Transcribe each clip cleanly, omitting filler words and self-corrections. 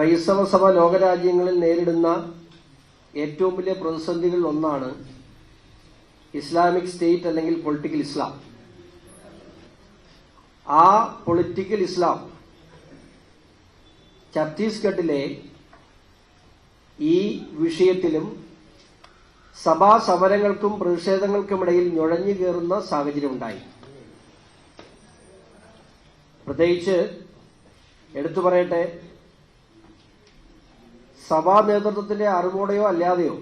ക്രൈസ്തവ സഭ ലോകരാജ്യങ്ങളിൽ നേരിടുന്ന ഏറ്റവും വലിയ പ്രതിസന്ധികളിൽ ഒന്നാണ് ഇസ്ലാമിക് സ്റ്റേറ്റ് അല്ലെങ്കിൽ പൊളിറ്റിക്കൽ ഇസ്ലാം. ആ പൊളിറ്റിക്കൽ ഇസ്ലാം ഛത്തീസ്ഗഡിലെ ഈ വിഷയത്തിലും സഭാ സമരങ്ങൾക്കും പ്രതിഷേധങ്ങൾക്കുമിടയിൽ നുഴഞ്ഞു കയറുന്ന സാഹചര്യമുണ്ടായി. പ്രത്യേകിച്ച് എടുത്തു പറയട്ടെ, സഭാ നേതൃത്വത്തിന്റെ അറിവോടെയോ അല്ലാതെയോ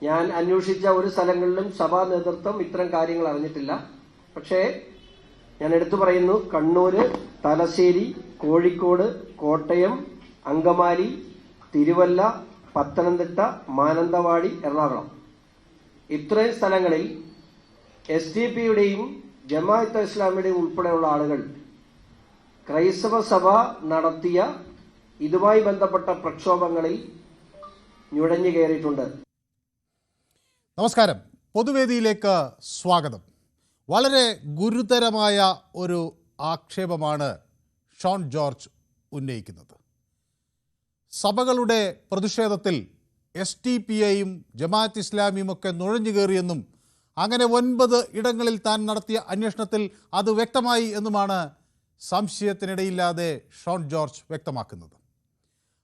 ഞാൻ അന്വേഷിച്ച ഒരു സ്ഥലങ്ങളിലും സഭാ നേതൃത്വം ഇത്തരം കാര്യങ്ങൾ അറിഞ്ഞിട്ടില്ല. പക്ഷേ ഞാൻ എടുത്തു പറയുന്നു, കണ്ണൂര്, തലശ്ശേരി, കോഴിക്കോട്, കോട്ടയം, അങ്കമാലി, തിരുവല്ല, പത്തനംതിട്ട, മാനന്തവാടി, എറണാകുളം ഇത്രയും സ്ഥലങ്ങളിൽ SDP-യുടെയും ജമാഅത്തെ ഇസ്ലാമിയുടെയും ഉൾപ്പെടെയുള്ള ആളുകൾ ക്രൈസ്തവ സഭ നടത്തിയ ഇതുമായി ബന്ധപ്പെട്ട പ്രക്ഷോഭങ്ങളിൽ നുഴഞ്ഞു കയറിയിട്ടുണ്ട്. നമസ്കാരം, പൊതുവേദിയിലേക്ക് സ്വാഗതം. വളരെ ഗുരുതരമായ ഒരു ആക്ഷേപമാണ് ഷോൺ ജോർജ് ഉന്നയിക്കുന്നത്. സഭകളുടെ പ്രതിഷേധത്തിൽ SDP-യും ജമാഅത്ത് ഇസ്ലാമിയും ഒക്കെ നുഴഞ്ഞു കയറിയെന്നും അങ്ങനെ 9 ഇടങ്ങളിൽ താൻ നടത്തിയ അന്വേഷണത്തിൽ അത് വ്യക്തമായി എന്നുമാണ് സംശയത്തിനിടയില്ലാതെ ഷോൺ ജോർജ് വ്യക്തമാക്കുന്നത്.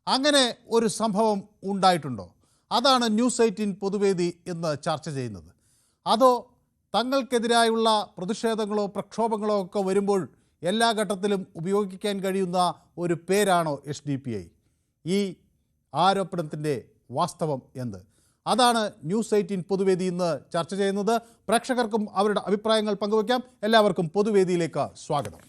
അങ്ങനെ ഒരു സംഭവം ഉണ്ടായിട്ടുണ്ടോ? അതാണ് ന്യൂസ് 18 പൊതുവേദി ഇന്ന് ചർച്ച ചെയ്യുന്നത്. അതോ തങ്ങൾക്കെതിരായുള്ള പ്രതിഷേധങ്ങളോ പ്രക്ഷോഭങ്ങളോ ഒക്കെ വരുമ്പോൾ എല്ലാ ഘട്ടത്തിലും ഉപയോഗിക്കാൻ കഴിയുന്ന ഒരു പേരാണോ SDP-ഐ? ഈ ആരോപണത്തിൻ്റെ വാസ്തവം എന്ത്? അതാണ് ന്യൂസ് 18 പൊതുവേദി ഇന്ന് ചർച്ച ചെയ്യുന്നത്. പ്രേക്ഷകർക്കും അവരുടെ അഭിപ്രായങ്ങൾ പങ്കുവയ്ക്കാം. എല്ലാവർക്കും പൊതുവേദിയിലേക്ക് സ്വാഗതം.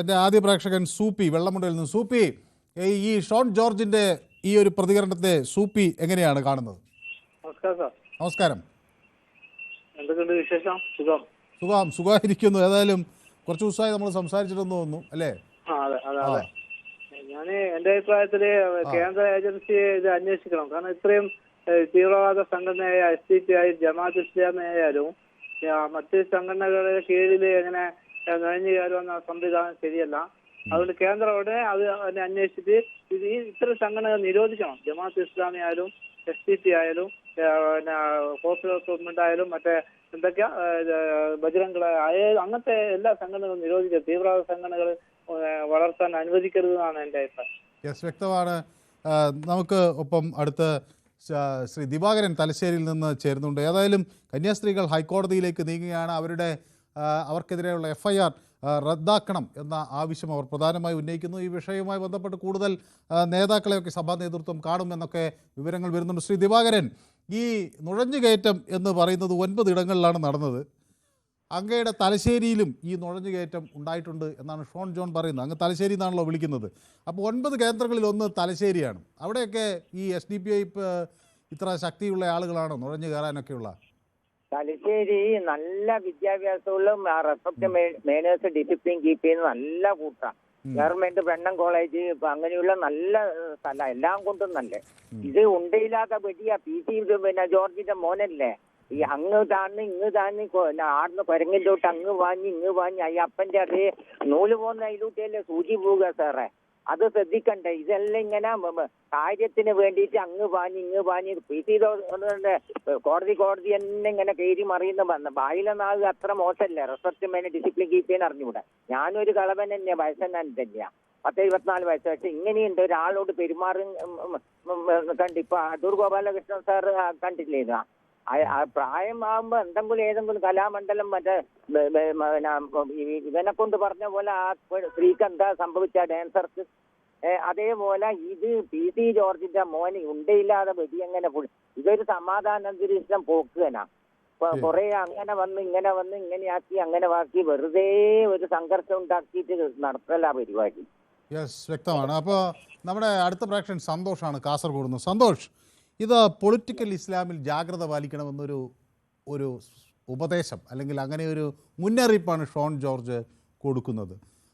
എൻ്റെ ആദ്യ പ്രേക്ഷകൻ സൂപ്പി വെള്ളമുണ്ടയിൽ നിന്ന്. സൂപ്പി, ഈ ഷോൺ ജോർജിൻ്റെ ഈ ഒരു പ്രതികരണത്തെ സൂപ്പി എങ്ങനെയാണ് കാണുന്നത്? നമസ്കാരം സാർ. നമസ്കാരം. എന്തൊക്കെയുണ്ട് വിശേഷം? സുഖമായിരിക്കുന്നു. ഏതായാലും കുറച്ച് ദിവസമായി നമ്മൾ സംസാരിച്ചിട്ടെന്ന് തോന്നുന്നു, അല്ലേ? അതെ. ഞാൻ എൻ്റെ അഭിപ്രായത്തില് കേന്ദ്ര ഏജൻസി ഇത് അന്വേഷിക്കണം. കാരണം ഇത്രയും തീവ്രവാദ സംഘടനയായ SDP ആയാലും ജമാഅത്ത് ഇസ്ലാമി ആയാലും മറ്റ് സംഘടനകളുടെ കീഴിൽ എങ്ങനെ നുഴഞ്ഞു കയറുമെന്ന സംവിധാനം ശരിയല്ല. അതുകൊണ്ട് കേന്ദ്രം അത് അന്വേഷിച്ചിട്ട് ഇത്തരം സംഘടനകൾ നിരോധിക്കണം. ജമാഅത്ത് ഇസ്ലാമി ആയാലും SDP ആയാലും പോപ്പുലർ ഗവൺമെന്റ് ആയാലും മറ്റേ എന്തൊക്കെയാ ബജറംഗ് അങ്ങനത്തെ എല്ലാ സംഘടനകളും നിരോധിക്കുക. തീവ്രവാദ സംഘടനകൾ വളർത്താൻ അനുവദിക്കരുതെന്നാണ് എൻ്റെ അഭിപ്രായം. വ്യക്തമാണ്. നമുക്ക് ഒപ്പം അടുത്ത് ശ്രീ ദിവാകരൻ തലശ്ശേരിയിൽ നിന്ന് ചേരുന്നുണ്ട്. ഏതായാലും കന്യാസ്ത്രീകൾ ഹൈക്കോടതിയിലേക്ക് നീങ്ങുകയാണ്. അവർക്കെതിരെയുള്ള FIR റദ്ദാക്കണം എന്ന ആവശ്യം അവർ പ്രധാനമായി ഉന്നയിക്കുന്നു. ഈ വിഷയവുമായി ബന്ധപ്പെട്ട് കൂടുതൽ നേതാക്കളെയൊക്കെ സഭാ നേതൃത്വം കാണുമെന്നൊക്കെ വിവരങ്ങൾ വരുന്നുണ്ട്. ശ്രീ ദിവാകരൻ, ഈ നുഴഞ്ഞുകയറ്റം എന്ന് പറയുന്നത് 9 ഇടങ്ങളിലാണ് നടന്നത്. അങ്ങയുടെ തലശ്ശേരിയിലും ഈ നുഴഞ്ഞുകയറ്റം ഉണ്ടായിട്ടുണ്ട് എന്നാണ് ഷോൺ ജോൺ പറയുന്നത്. അങ്ങ് തലശ്ശേരി എന്നാണല്ലോ വിളിക്കുന്നത്. അപ്പോൾ 9 കേന്ദ്രങ്ങളിൽ ഒന്ന് തലശ്ശേരിയാണ്. അവിടെയൊക്കെ ഈ SDP-ഐ ഇത്ര ശക്തിയുള്ള ആളുകളാണോ നുഴഞ്ഞു കയറാനൊക്കെയുള്ള? തലശ്ശേരി നല്ല വിദ്യാഭ്യാസമുള്ള റെസ്പെക്ട് മേനേഴ്സ് ഡിസിപ്ലിൻ കീപ്പ് ചെയ്യുന്ന നല്ല കൂട്ടാണ്. ഗവൺമെന്റ് ബ്രണ്ണൻ കോളേജ് അങ്ങനെയുള്ള നല്ല സ്ഥലം, എല്ലാം കൊണ്ടും നല്ല. ഇത് ഉണ്ടയില്ലാത്ത വെടിയ PC ജോർജിന്റെ മോനല്ലേ ഈ അങ്ങ് താന്ന് ഇങ്ങ് താന്ന് ആടുന്ന് പരങ്ങിലോട്ട് അങ്ങ് വാങ്ങി ഇങ്ങ് വാങ്ങി അയ്യപ്പന്റെ അതേ നൂല് പോകുന്ന അതിലൂട്ടിയല്ലേ സൂചി പോവുക സാറേ. അത് ശ്രദ്ധിക്കണ്ടേ? ഇതെല്ലാം ഇങ്ങനെ കാര്യത്തിന് വേണ്ടിയിട്ട് അങ്ങ് പാഞ്ഞ് ഇങ്ങ് പാഞ്ഞ് PC കോടതി തന്നെ ഇങ്ങനെ കയറി മറിയുന്ന ബായിലെന്നാൾ അത്ര മോശമല്ലേ? റെസ്പെക്ട് മേനെ ഡിസിപ്ലിൻ കീപ്പ് ചെയ്യാൻ അറിഞ്ഞുകൂടാ. ഞാനൊരു കളവൻ തന്നെയാ, വയസ്സെന്നാൻ തന്നെയാ, 10-24 വയസ്സ്. പക്ഷെ ഇങ്ങനെയുണ്ട് ഒരാളോട് പെരുമാറും കണ്ടിപ്പോ അടൂർ ഗോപാലകൃഷ്ണൻ സാർ കണ്ടില്ലേ? പ്രായം ആകുമ്പോ ഏതെങ്കിലും കലാമണ്ഡലം മറ്റേ ഇവനെ കൊണ്ട് പറഞ്ഞ പോലെ ആ സ്ത്രീക്ക് എന്താ സംഭവിച്ച ഡാൻസർക്ക്, അതേപോലെ ഇത് PC ജോർജിന്റെ മോന് ഉണ്ടയില്ലാതെ വെടി എങ്ങനെ ഇതൊരു സമാധാന അന്തരീക്ഷം പോക്കുകനാ. കുറെ അങ്ങനെ വന്ന് ഇങ്ങനെയാക്കി അങ്ങനെ ആക്കി വെറുതെ ഒരു സംഘർഷം ഉണ്ടാക്കിയിട്ട് നടത്തല പരിപാടി. വ്യക്തമാണ്. അപ്പോൾ നമ്മുടെ അടുത്ത പ്രേക്ഷകൻ സന്തോഷാണ്, കാസർഗോഡ് നിന്ന്. സന്തോഷ്, ഇത് പൊളിറ്റിക്കൽ ഇസ്ലാമിൽ ജാഗ്രത പാലിക്കണമെന്നൊരു ഉപദേശം അല്ലെങ്കിൽ അങ്ങനെ ഒരു മുന്നറിയിപ്പാണ് ഷോൺ ജോർജ് കൊടുക്കുന്നത്.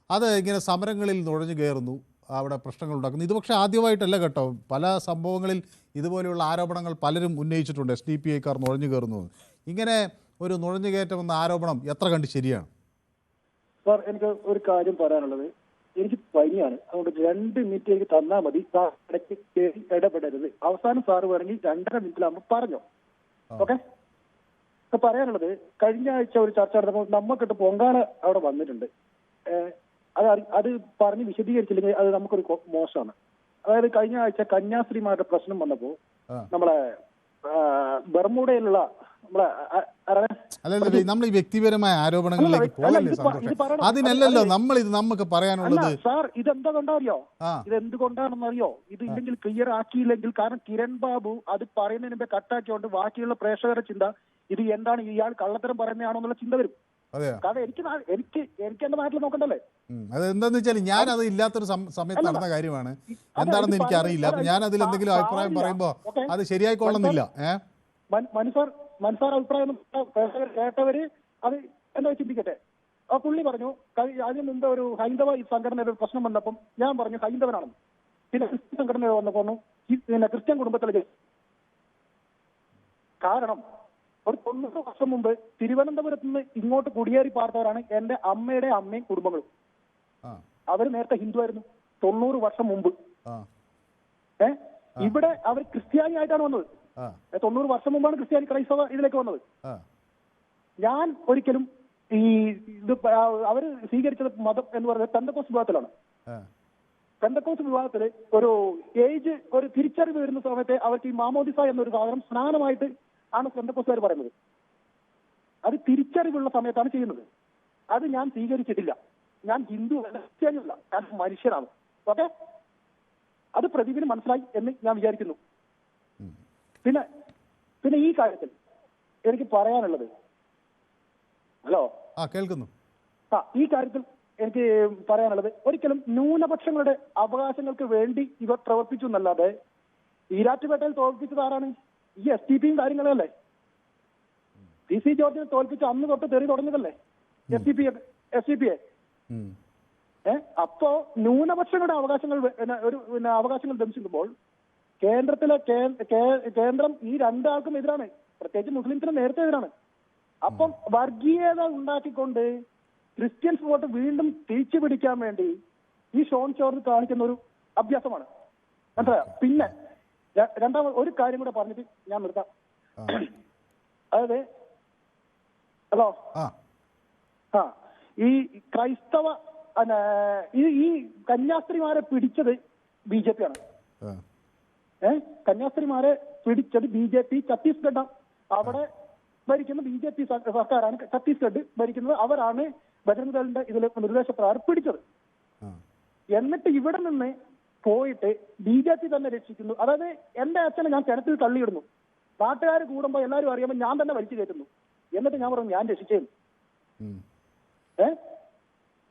അത് ഇങ്ങനെ സമരങ്ങളിൽ നുഴഞ്ഞു കയറുന്നു, അവിടെ പ്രശ്നങ്ങൾ ഉണ്ടാക്കുന്നത്. ഇത് പക്ഷേ ആദ്യമായിട്ടല്ല കേട്ടോ, പല സംഭവങ്ങളിൽ ഇതുപോലെയുള്ള ആരോപണങ്ങൾ പലരും ഉന്നയിച്ചിട്ടുണ്ട്. SDPIക്കാർ നുഴഞ്ഞു കയറുന്നു, ഇങ്ങനെ ഒരു നുഴഞ്ഞു കയറ്റമെന്ന ആരോപണം എത്ര കണ്ട് ശരിയാണ്? സാർ, എനിക്ക് ഒരു കാര്യം പറയാനുള്ളത്, എനിക്ക് പനിയാണ്, അതുകൊണ്ട് 2 മിനിറ്റ് എനിക്ക് തന്നാൽ മതി. സാർ ഇടയ്ക്ക് കയറി ഇടപെടരുത്. അവസാനം സാറ് വേണമെങ്കിൽ 2.5 മിനിറ്റിലാകുമ്പോൾ പറഞ്ഞോ. ഓക്കെ. ഇപ്പൊ പറയാനുള്ളത്, കഴിഞ്ഞ ആഴ്ച ഒരു ചർച്ച നടന്നപ്പോൾ നമുക്കിട്ട് പൊങ്കാല അവിടെ വന്നിട്ടുണ്ട്. അത് പറഞ്ഞ് വിശദീകരിച്ചില്ലെങ്കിൽ അത് നമുക്കൊരു മോശമാണ്. അതായത് കഴിഞ്ഞ ആഴ്ച കന്യാസ്ത്രീമാരുടെ പ്രശ്നം വന്നപ്പോൾ നമ്മളെ ബർമുഡയിലുള്ള അല്ലല്ല, നമ്മൾ ഈ വ്യക്തിപരമായ ആരോപണങ്ങളിലേക്ക് പോകല്ലേ സന്തോഷം, അതിനല്ലല്ലോ നമുക്ക് പറയാനുള്ളത്. സാർ, ഇതെന്തുകൊണ്ടറിയോ? ഇതെന്തുകൊണ്ടാണെന്നറിയോ? ഇത് ഇല്ലെങ്കിൽ ക്ലിയർ ആക്കിയില്ലെങ്കിൽ, കാരണം കിരൺ ബാബു അത് പറയുന്നതിന് മുമ്പേ കട്ടാക്കിയോണ്ട് ബാക്കിയുള്ള പ്രേക്ഷകരുടെ ചിന്ത ഇത് എന്താണ്, ഇയാൾ കള്ളത്തരം പറയുന്നതാണോ എന്നുള്ള ചിന്ത വരും. കാരണം എനിക്ക് എന്റെ നാട്ടിൽ നോക്കണ്ടല്ലേ. അതെന്താന്ന് വെച്ചാൽ ഞാൻ അത് ഇല്ലാത്തൊരു സമയത്ത് നടന്ന കാര്യമാണ്, എന്താണെന്ന് എനിക്ക് അറിയില്ല. അപ്പൊ ഞാൻ അതിൽ എന്തെങ്കിലും അഭിപ്രായം പറയുമ്പോ അത് ശരിയായിക്കൊള്ളുന്നില്ല. മനസ്സാർ അഭിപ്രായം കേട്ടവര് അത് എന്താ ചിന്തിക്കട്ടെ. ആ പുള്ളി പറഞ്ഞു, അതിന് മുമ്പ് ഒരു ഹൈന്ദവ സംഘടനയുടെ പ്രശ്നം വന്നപ്പം ഞാൻ പറഞ്ഞു ഹൈന്ദവനാണെന്ന്. പിന്നെ ക്രിസ്ത്യൻ സംഘടന വന്നപ്പോൾ പിന്നെ ക്രിസ്ത്യൻ കുടുംബത്തിലെ, കാരണം ഒരു 90 വർഷം മുമ്പ് തിരുവനന്തപുരത്ത് നിന്ന് ഇങ്ങോട്ട് കുടിയേറി പാർത്തവരാണ് എന്റെ അമ്മയുടെ അമ്മയും കുടുംബങ്ങളും. അവർ നേരത്തെ ഹിന്ദു ആയിരുന്നു 90 വർഷം മുമ്പ്. ഇവിടെ അവർ ക്രിസ്ത്യാനി ആയിട്ടാണ് വന്നത്. 90 വർഷം മുമ്പാണ് ക്രിസ്ത്യാനി ക്രൈസ്തവ ഇതിലേക്ക് വന്നത്. ഞാൻ ഒരിക്കലും ഇത് അവർ സ്വീകരിച്ചത് മതം എന്ന് പറയുന്നത് പെന്തക്കോസ്റ്റ് വിഭാഗത്തിലാണ്. പെന്തക്കോസ്റ്റ് വിഭാഗത്തിൽ ഒരു ഏജ്, ഒരു തിരിച്ചറിവ് വരുന്ന സമയത്ത് അവർക്ക് ഈ മാമോദിസ എന്നൊരു സാധനം സ്നാനമായിട്ട് ആണ് പെന്തക്കോസ്റ്റുകാർ പറയുന്നത്. അത് തിരിച്ചറിവുള്ള സമയത്താണ് ചെയ്യുന്നത്. അത് ഞാൻ സ്വീകരിച്ചിട്ടില്ല. ഞാൻ ഹിന്ദു അല്ല, ക്രിസ്ത്യാനിയല്ല, ഞാൻ മനുഷ്യനാണ്. ഓക്കെ, അത് പ്രതിദിനം മനസ്സിലായി എന്ന് ഞാൻ വിചാരിക്കുന്നു. പിന്നെ ഈ കാര്യത്തിൽ എനിക്ക് പറയാനുള്ളത്, ഹലോ കേൾക്കുന്നു. ഈ കാര്യത്തിൽ എനിക്ക് പറയാനുള്ളത്, ഒരിക്കലും ന്യൂനപക്ഷങ്ങളുടെ അവകാശങ്ങൾക്ക് വേണ്ടി ഇവർ പ്രവർത്തിച്ചു എന്നല്ലാതെ ഈരാറ്റുപേട്ടയിൽ തോൽപ്പിച്ചത് ആരാണ്? ഈ SDPയും കാര്യങ്ങളല്ലേ. PC ജോർജിനെ തോൽപ്പിച്ച് അന്ന് തൊട്ട് തെറി തുടങ്ങിയതല്ലേ SDPയെ. അപ്പോ ന്യൂനപക്ഷങ്ങളുടെ അവകാശങ്ങൾ ദംശിക്കുമ്പോൾ കേന്ദ്രം ഈ രണ്ടാൾക്കും എതിരാണ്, പ്രത്യേകിച്ച് മുസ്ലിംസിന് നേരത്തെ എതിരാണ്. അപ്പം വർഗീയത ഉണ്ടാക്കിക്കൊണ്ട് ക്രിസ്ത്യൻസ് വോട്ട് വീണ്ടും തിരിച്ചു പിടിക്കാൻ വേണ്ടി ഈ ഷോൺ ജോർജ് കാണിക്കുന്ന ഒരു അഭ്യാസമാണ്. മനസ്സിലായോ? പിന്നെ രണ്ടാമത് ഒരു കാര്യം കൂടെ പറഞ്ഞിട്ട് ഞാൻ നിർത്താം. അതായത് ഹലോ, ഈ ക്രൈസ്തവ ഈ കന്യാസ്ത്രീമാരെ പിടിച്ചത് BJP ആണ്. കന്യാസ്ത്രീമാരെ പിടിച്ചത് BJP ഛത്തീസ്ഗഡ്. അവിടെ ഭരിക്കുന്ന BJP സർക്കാരാണ്. ഛത്തീസ്ഗഡ് ഭരിക്കുന്നത് അവരാണ്. ബജറംഗ് ദളിന്റെ ഇതിലെ നിർദ്ദേശപ്രകാരം പിടിച്ചത്. എന്നിട്ട് ഇവിടെ നിന്ന് പോയിട്ട് BJP തന്നെ രക്ഷിക്കുന്നു. അതായത് എന്റെ അച്ഛനെ ഞാൻ കിണറ്റിൽ തള്ളിയിടുന്നു, നാട്ടുകാർ കൂടുമ്പോ എല്ലാവരും അറിയുമ്പോൾ ഞാൻ തന്നെ വലിച്ചു കയറ്റുന്നു, എന്നിട്ട് ഞാൻ പറഞ്ഞു ഞാൻ രക്ഷിച്ചേന്നു.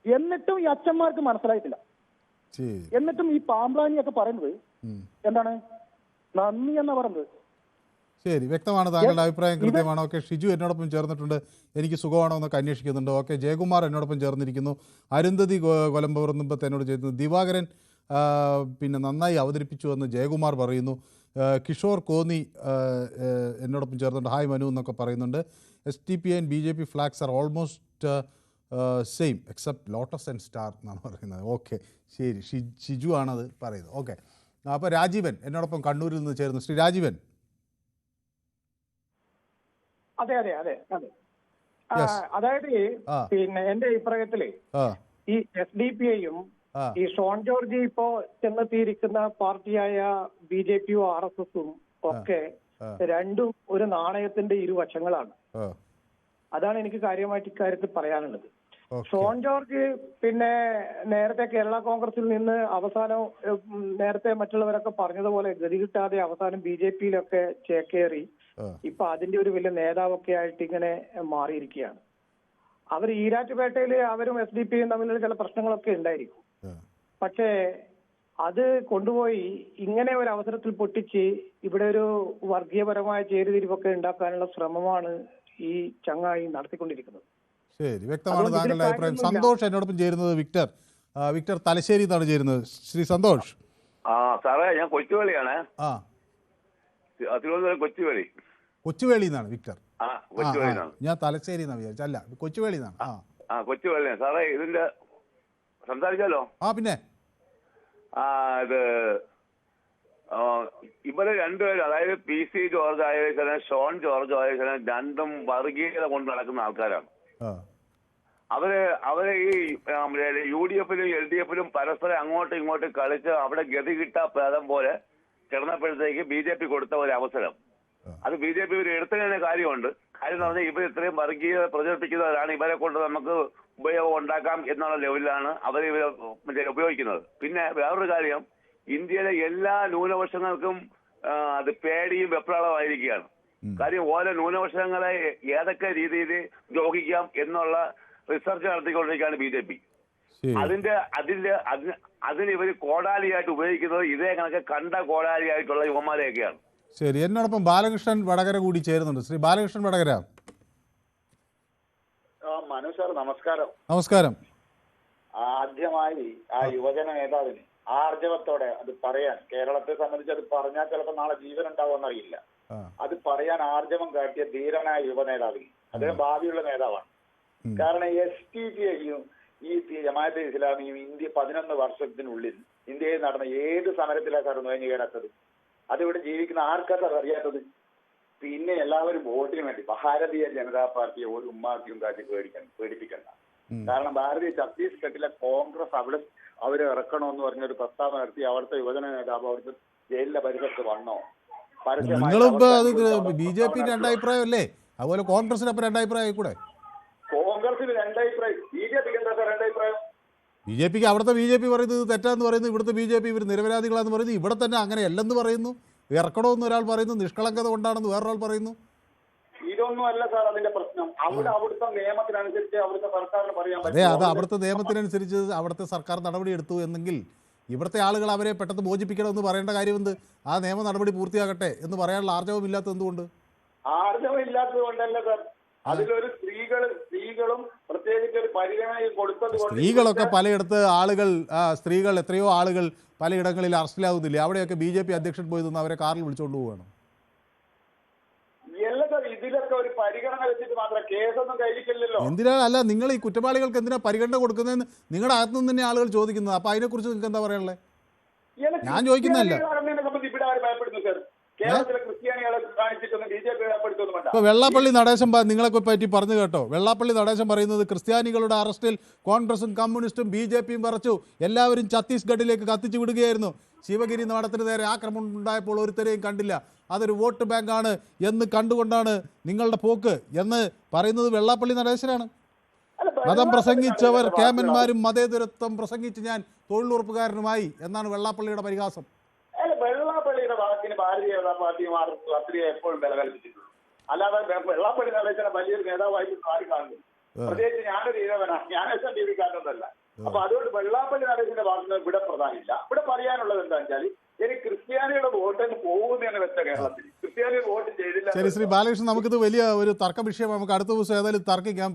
എന്നിട്ടും ഈ അച്ഛന്മാർക്ക് മനസ്സിലായിട്ടില്ല. എന്നിട്ടും ഈ പാമ്പ്ലാനിയൊക്കെ പറയുന്നത് എന്താണ്? നന്ദി എന്നാ പറയുന്നത്. ശരി, വ്യക്തമാണ്. താങ്കളുടെ അഭിപ്രായം കൃത്യമാണ്. ഓക്കെ, ഷിജു എന്നോടൊപ്പം ചേർന്നിട്ടുണ്ട്, എനിക്ക് സുഖമാണോ എന്നൊക്കെ അന്വേഷിക്കുന്നുണ്ട്. ഓക്കെ, ജയകുമാർ എന്നോടൊപ്പം ചേർന്നിരിക്കുന്നു. അരുന്ധതി കൊലമ്പുറമ്പത്ത് എന്നോട് ചേർന്നു. ദിവാകരൻ പിന്നെ നന്നായി അവതരിപ്പിച്ചു എന്ന് ജയകുമാർ പറയുന്നു. കിഷോർ കോന്നി എന്നോടൊപ്പം ചേർന്നുണ്ട്. ഹായ് മനു എന്നൊക്കെ പറയുന്നുണ്ട്. SDPI and BJP flags are almost same except lotus and star എന്നാണ് പറയുന്നത്. ഓക്കെ, ശരി, ഷിജു ആണത് പറയുന്നത്. ഓക്കെ, അപ്പോൾ രാജീവൻ എന്നോടൊപ്പം കണ്ണൂരിൽ നിന്ന് ചേരുന്നു. ശ്രീ രാജീവൻ. അതെ അതെ അതെ അതെ അതായത് പിന്നെ എന്റെ അഭിപ്രായത്തില് ഈ SDPIയും ഈ ഷോൺ ജോർജ് ഇപ്പോ ചെന്നെത്തിയിരിക്കുന്ന പാർട്ടിയായ BJPയും RSSും ഒക്കെ രണ്ടും ഒരു നാണയത്തിന്റെ ഇരുവശങ്ങളാണ്. അതാണ് എനിക്ക് കാര്യമായിട്ട് ഇക്കാര്യത്തിൽ പറയാനുള്ളത്. ഷോൺ ജോർജ് പിന്നെ നേരത്തെ കേരള കോൺഗ്രസിൽ നിന്ന് അവസാനം നേരത്തെ മറ്റുള്ളവരൊക്കെ പറഞ്ഞതുപോലെ ഗതി കിട്ടാതെ അവസാനം BJPയിലൊക്കെ ചേക്കേറി ഇപ്പൊ അതിന്റെ ഒരു വലിയ നേതാവൊക്കെ ആയിട്ട് ഇങ്ങനെ മാറിയിരിക്കുകയാണ്. അവർ ഈരാറ്റുപേട്ടയിൽ അവരും SDPയും തമ്മിലുള്ള ചില പ്രശ്നങ്ങളൊക്കെ ഉണ്ടായിരിക്കും. പക്ഷേ അത് കൊണ്ടുപോയി ഇങ്ങനെ ഒരു അവസരത്തിൽ പൊട്ടിച്ച് ഇവിടെ ഒരു വർഗീയപരമായ ചേരിതിരിവൊക്കെ ഉണ്ടാക്കാനുള്ള ശ്രമമാണ് ഈ ചങ്ങായി നടത്തിക്കൊണ്ടിരിക്കുന്നത്. ശരി, വ്യക്തമാണ് താങ്കളുടെ അഭിപ്രായം. സന്തോഷ് എന്നോടൊപ്പം ചേരുന്നത്. വിക്ടർ, വിക്ടർ തലശ്ശേരി എന്നാണ് ചേരുന്നത്. ശ്രീ സന്തോഷ്. സാറേ, ഞാൻ കൊച്ചുവേളിയാണ്. ആ, തിരുവനന്തപുരം കൊച്ചുവേളി. കൊച്ചുവേളി എന്നാണ് വിക്ടർ. കൊച്ചുവേളിയാണ്. ഞാൻ തലശ്ശേരി എന്നാണ് വിചാരിച്ചു. അല്ല, കൊച്ചുവേളി എന്നാണ്. കൊച്ചുവേളിയാണ് സാറേ. ഇതിന്റെ സംസാരിച്ചാലോ? പിന്നെ ഇത് ഇവര് രണ്ടുപേരും, അതായത് PC ജോർജ് ആയേശനും ഷോൺ ജോർജ് ആയേശനും രണ്ടും വർഗീയത കൊണ്ട് നടക്കുന്ന ആൾക്കാരാണ്. അവര് ഈ UDF-ലും LDF-ലും പരസ്പരം അങ്ങോട്ടും ഇങ്ങോട്ടും കളിച്ച് അവിടെ ഗതി കിട്ടാ ഭേദം പോലെ കിടന്നപ്പോഴത്തേക്ക് BJP കൊടുത്ത ഒരു അവസരം. അത് BJP ഇവർ എടുത്തതിന് കാര്യമുണ്ട്. കാര്യം എന്ന് പറഞ്ഞാൽ ഇവർ ഇത്രയും വർഗീയത പ്രചരിപ്പിക്കുന്നവരാണ്. ഇവരെ കൊണ്ട് നമുക്ക് ഉപയോഗം ഉണ്ടാക്കാം എന്നുള്ള ലെവലിലാണ് അവർ ഇവരെ ഉപയോഗിക്കുന്നത്. പിന്നെ വേറൊരു കാര്യം, ഇന്ത്യയിലെ എല്ലാ ന്യൂനപക്ഷങ്ങൾക്കും അത് പേടിയും വെപ്രാളമായിരിക്കുകയാണ്. കാര്യം ഓരോ ന്യൂനപക്ഷങ്ങളെ ഏതൊക്കെ രീതിയിൽ ദ്രോഹിക്കാം എന്നുള്ള റിസർച്ച് നടത്തിക്കൊണ്ടിരിക്കുകയാണ് BJP. അതിന് ഇവർ കോടാലിയായിട്ട് ഉപയോഗിക്കുന്നത് ഇതേ കണക്ക് കണ്ട കോടാലിയായിട്ടുള്ള യുവമാരെയൊക്കെയാണ്. ശരി, എന്നോടൊപ്പം ബാലകൃഷ്ണൻ വടകര കൂടി ചേരുന്നുണ്ട്. ശ്രീ ബാലകൃഷ്ണൻ വടകര. മനു സാർ, നമസ്കാരം. നമസ്കാരം. ആദ്യമായി ആ യുവജന നേതാവിന് ആർജവത്തോടെ അത് പറയാൻ, കേരളത്തെ സംബന്ധിച്ച് അത് പറഞ്ഞാൽ ചിലപ്പോൾ നാളെ ജീവൻ ഉണ്ടാവുമെന്നറിയില്ല, അത് പറയാൻ ആർജവം കാട്ടിയ ധീരനായ യുവ നേതാവിന്, അദ്ദേഹം ഭാവിയുള്ള നേതാവാണ്. കാരണം SDPIയും ഈ ജമാഅത്തെ ഇസ്ലാമിയും ഇന്ത്യ 11 വർഷത്തിനുള്ളിൽ ഇന്ത്യയിൽ നടന്ന ഏത് സമരത്തിലാണ് സാർ നുഴഞ്ഞു കയറാത്തത്? അതിവിടെ ജീവിക്കുന്ന ആർക്കാണ് സാർ അറിയാത്തത്? പിന്നെ എല്ലാവരും വോട്ടിന് വേണ്ടി ഭാരതീയ ജനതാ പാർട്ടിയെ ഒരു ഉമ്മാക്കിയും കാട്ടി പേടിപ്പിക്കണ്ട. കാരണം ഛത്തീസ്ഗഡിലെ കോൺഗ്രസ് അവരെ ഇറക്കണമെന്ന് പറഞ്ഞൊരു പ്രസ്താവന നടത്തി അവിടുത്തെ യുവജന നേതാവ് അവിടുത്തെ ജയിലിലെ പരിസരത്ത് വന്നോ? BJP രണ്ടഭിപ്രായം അല്ലേ? അതുപോലെ കോൺഗ്രസിന് അപ്പൊ രണ്ടഭിപ്രായം ആയിക്കൂടെ? കോൺഗ്രസിന് രണ്ടഭിപ്രായം, BJPക്ക് എന്താ സാർ രണ്ടഭിപ്രായം? BJPക്ക് അവിടുത്തെ BJP പറയുന്നത് തെറ്റാന്ന് പറയുന്നു, ഇവിടുത്തെ BJP ഇവർ നിരപരാധികളാന്ന് പറയുന്നു, ഇവിടെ തന്നെ അങ്ങനെയല്ലെന്ന് പറയുന്നു, ഇറക്കണമെന്ന് ഒരാൾ പറയുന്നു, നിഷ്കളങ്കത കൊണ്ടാണെന്ന് വേറൊരാൾ പറയുന്നു. ഇതൊന്നും അല്ല സാർ അതിന്റെ പ്രശ്നം. അവിടുത്തെ നിയമത്തിനനുസരിച്ച് അവിടുത്തെ സർക്കാരിന് പറയാൻ പറ്റും. അതെ, അത് അവിടുത്തെ നിയമത്തിനനുസരിച്ച് അവിടുത്തെ സർക്കാർ നടപടി എടുത്തു എന്നെങ്കിൽ ഇവിടുത്തെ ആളുകൾ അവരെ പെട്ടെന്ന് മോചിപ്പിക്കണമെന്ന് പറയേണ്ട കാര്യമെന്ത്? ആ നിയമ നടപടി പൂർത്തിയാകട്ടെ എന്ന് പറയാനുള്ള ആർജവം ഇല്ലാത്തത് എന്തുകൊണ്ട്? ആർജവം ഇല്ലാത്തത് കൊണ്ടല്ല സാർ, അതിലൊരു സ്ത്രീകളും പ്രത്യേകിച്ച് ഒരു പരിഗണന കൊടുത്തത് കൊണ്ട്. സ്ത്രീകളൊക്കെ പലയിടത്ത് സ്ത്രീകൾ എത്രയോ ആളുകൾ പലയിടങ്ങളിൽ അറസ്റ്റിലാവുന്നില്ലേ? അവിടെയൊക്കെ BJP അധ്യക്ഷൻ പോയി നിന്ന് അവരെ കാറിൽ വിളിച്ചുകൊണ്ട് പോവുകയാണ്. ഇതിലൊക്കെ ഒരു പരിഗണന വെച്ചിട്ട് മാത്രം കേസൊന്നും കയ്യിലില്ലല്ലോ. എന്തിനാ അല്ല നിങ്ങൾ ഈ കുറ്റവാളികൾക്ക് എന്തിനാ പരിഗണന കൊടുക്കുന്നതെന്ന് നിങ്ങളുടെ അകത്തു നിന്ന് തന്നെ ആളുകൾ ചോദിക്കുന്നത്. അപ്പൊ അതിനെക്കുറിച്ച് നിങ്ങൾക്ക് എന്താ പറയാനുള്ളത്? ഞാൻ ചോദിക്കുന്നതല്ല. ഇപ്പൊ വെള്ളാപ്പള്ളി നടേശൻ നിങ്ങളെ പറ്റി പറഞ്ഞു കേട്ടോ. വെള്ളാപ്പള്ളി നടേശൻ പറയുന്നത് ക്രിസ്ത്യാനികളുടെ അറസ്റ്റിൽ കോൺഗ്രസും കമ്മ്യൂണിസ്റ്റും BJPയും പറച്ചു, എല്ലാവരും ഛത്തീസ്ഗഡിലേക്ക് കത്തിച്ചു വിടുകയായിരുന്നു. ശിവഗിരി മഠത്തിന് നേരെ ആക്രമണം ഉണ്ടായപ്പോൾ ഒരുത്തരെയും കണ്ടില്ല, അതൊരു വോട്ട് ബാങ്കാണ് എന്ന് കണ്ടുകൊണ്ടാണ് നിങ്ങളുടെ പോക്ക് എന്ന് പറയുന്നത് വെള്ളാപ്പള്ളി നടേശനാണ്. മതം പ്രസംഗിച്ചവർ കേമന്മാരും മതേതരത്വം പ്രസംഗിച്ച് ഞാൻ തൊഴിലുറപ്പുകാരനുമായി എന്നാണ് വെള്ളാപ്പള്ളിയുടെ പരിഹാസം. വെള്ളാപ്പള്ളിയുടെ വാക്കിന് ഭാരതീയ ജനതാ പാർട്ടി അത്രയും എപ്പോഴും വില കൽപ്പിച്ചിട്ടുള്ളൂ. അല്ലാതെ വെള്ളാപ്പള്ളി നടേശനെ വലിയൊരു നേതാവായിട്ട് ആരും കാണുന്നു. പ്രത്യേകിച്ച് ഞാനൊരു ഈഴവനാണ്, ഞാൻ SNDP കാണുന്നതല്ല. അപ്പൊ അതുകൊണ്ട് വെള്ളാപ്പള്ളി നടേശന്റെ വാക്കിന് ഇവിടെ പ്രധാനമില്ല. ഇവിടെ പറയാനുള്ളത് എന്താ വെച്ചാൽ, ഇനി ക്രിസ്ത്യാനിയുടെ വോട്ടിന് പോകുന്നതിന് വെച്ച കേരളത്തിൽ ക്രിസ്ത്യാനികൾ വോട്ട് ചെയ്തില്ല. ശരി ശ്രീ ബാലകൃഷ്ണൻ, നമുക്കിത് വലിയ ഒരു തർക്ക വിഷയം, നമുക്ക് അടുത്ത ദിവസം ഏതായാലും തർക്കിക്കാം.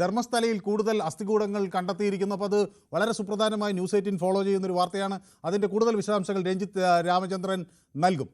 ധർമ്മസ്ഥലയിൽ കൂടുതൽ അസ്ഥികൂടങ്ങൾ കണ്ടെത്തിയിരിക്കുന്നു. അപ്പോൾ അത് വളരെ സുപ്രധാനമായി ന്യൂസ് 18 ഫോളോ ചെയ്യുന്നൊരു വാർത്തയാണ്. അതിൻ്റെ കൂടുതൽ വിശദാംശങ്ങൾ രഞ്ജിത്ത് രാമചന്ദ്രൻ നൽകും.